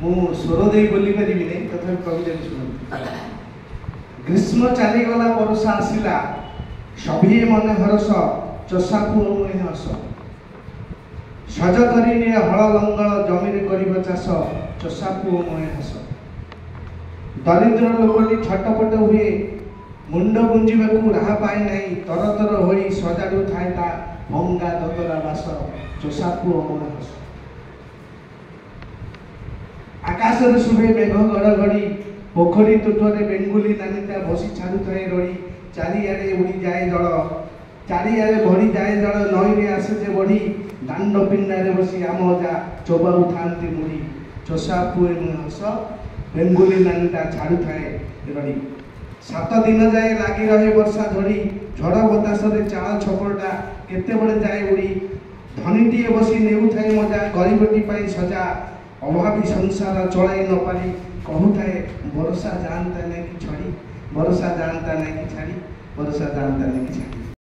मु स्वर दे बोली पारिबि नै तथा कविता शुणु। ग्रीष्म चलीगला वर्षा आसिला सभी मन हरस चषा पुओ मुहे हस सज करी हल लंगल जमी कर चाष चषा पुओ मुहे हस दरिद्र लोकटी छटपट हुए मुंड गुंजिबाकू राह पाए नहीं तर तर हो सजाड़ू थाए ता भंगा ददरा बास चषा पुओ मुहे हस आकाश शुभे मेघ गड़गड़ी पोखरी तुठरे बेंगुली नानीटा बसी छाड़ू थाए रड़ी चारिआडे उड़ी जाए जल चारिआडे बढ़ी जाए जल नई आसे जे बढ़ी दांड पिंडारे बसी आम अजा चोबाऊ थांती मुड़ी चषा पुए मुहे हस बेंगुली नानीटा छाड़ू थाए रड़ी 7 दिन जाए लगी रहे वर्षा झड़ी झड़ बतास चाल छपरटा केते बड़े जाए उड़ी धनीटीए बसी नेउ थाए मजा गरीबटी पाई सजा अभावी संसार चलाई न पारी कहूए बरसा जानता नहीं कि छड़ी बरसा जानता नहीं कि छाड़ी बरसा जानता नहीं कि छाड़ी।